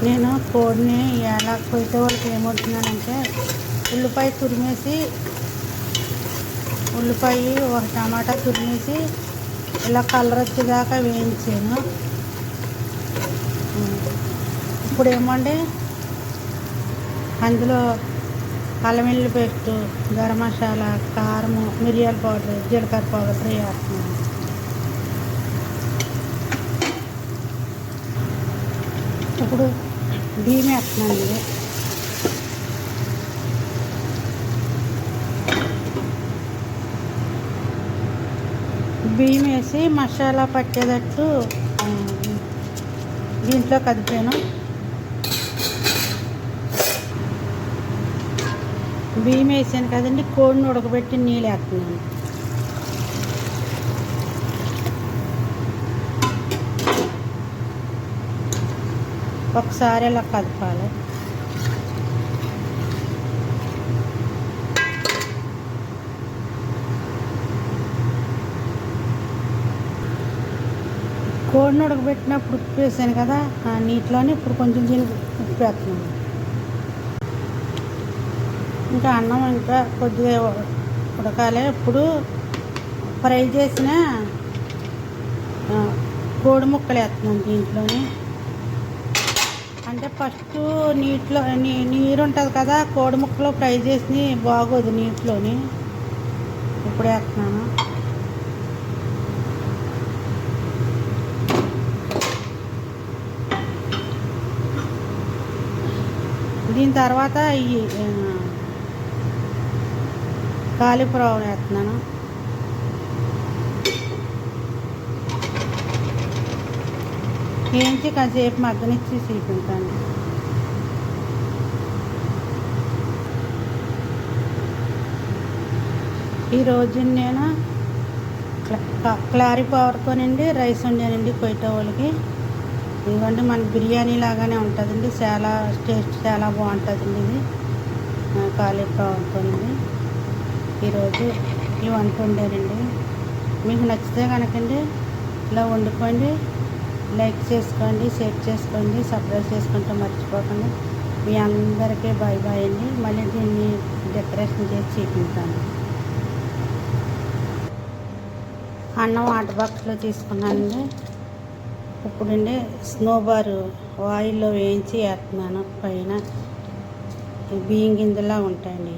నేను కోడిని ఎలా కొయ్యే వాళ్ళకి ఏమవుతున్నానంటే ఉల్లిపాయ తురిమేసి ఉల్లిపాయ ఒక టమాటా తురిమేసి ఇలా కలర్ వచ్చేదాకా వేయించాను. ఇప్పుడు ఏమంటే అందులో అల్లం వెల్లుల్లి పేస్ట్, గరం మసాలా, కారము, మిరియాల పౌడర్, జీలకర్ర పౌడర్ వేస్తున్నాను. ఇప్పుడు బియ్యం వేస్తున్నానండి. బియ్యం వేసి మసాలా పట్టేటట్టు దీంట్లో కదిపాను. బియ్యం వేసాను కదండి, కోడిని ఉడకబెట్టి నీళ్ళు వేస్తున్నాను. ఒకసారి ఇలా కదపాలి. కోడిని ఉడకబెట్టినప్పుడు ఉప్పు వేసాను కదా, ఆ నీటిలోనే ఇప్పుడు కొంచెం దీనికి ఉప్పు వేస్తున్నాను. ఇంకా అన్నం ఇంకా కొద్దిగా ఉడకాలి. ఇప్పుడు ఫ్రై చేసిన కోడి ముక్కలు వేస్తున్నాను దీంట్లోని. అంటే ఫస్ట్ నీటిలో నీరు ఉంటుంది కదా, కోడి ముక్కలు ఫ్రై చేసి బాగోదు నీటిలోని. ఇప్పుడు వేస్తున్నాను. దీని తర్వాత ఈ కాలీఫ్లవర్ వేస్తున్నాను. వేయించి కాసేపు మగ్గనిచ్చి చూపించాను. ఈరోజు నేను క్లారిఫ్లవర్తోనండి రైస్ వండానండి కొయ్యే వాళ్ళకి. ఎందుకంటే మన బిర్యానీ లాగానే ఉంటుందండి, చాలా టేస్ట్ చాలా బాగుంటుందండి. ఇది కాలీఫ్లవర్తోనండి ఈరోజు ఈ వంట వండానండి. మీకు నచ్చితే కనుకండి ఇలా వండుకోండి, లైక్ చేసుకోండి, షేర్ చేసుకోండి, సబ్స్క్రైబ్ చేసుకుంటే మర్చిపోకండి. మీ అందరికీ బాయ్ బాయ్ అండి. మళ్ళీ దీన్ని డెకరేషన్ చేసి చూపించాను. అన్నం వాటర్ బాక్స్లో తీసుకున్నానండి. ఇప్పుడండి స్నోబార్ ఆయిల్లో వేయించి వేస్తున్నాను. పైన బియ్యం గింజలా ఉంటాయండి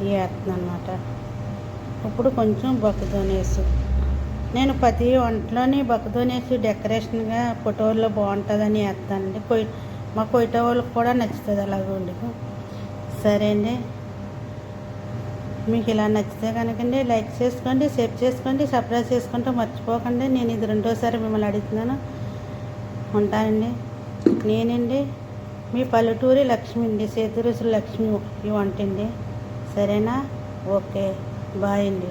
ఇవి వేస్తున్నాను అనమాట. ఇప్పుడు కొంచెం బొక్కదోనేసు, నేను ప్రతి వంటలోని బొక్కదోనేసి డెకరేషన్గా ఫోటోల్లో బాగుంటుందని వేస్తానండి. మా కొయ్యే వాళ్ళకి కూడా నచ్చుతుంది అలాగ వండుకు. సరే అండి, మీకు ఇలా నచ్చితే కనుకండి లైక్ చేసుకోండి, షేర్ చేసుకోండి, సబ్స్క్రైబ్ చేసుకుంటే మర్చిపోకండి. నేను ఇది రెండోసారి మిమ్మల్ని అడుగుతున్నాను. ఉంటానండి. నేనండి మీ పల్లెటూరి లక్ష్మి అండి, చేతి రుచుల లక్ష్మి ఈ వంట అండి. సరేనా? ఓకే, బాయ్ అండి.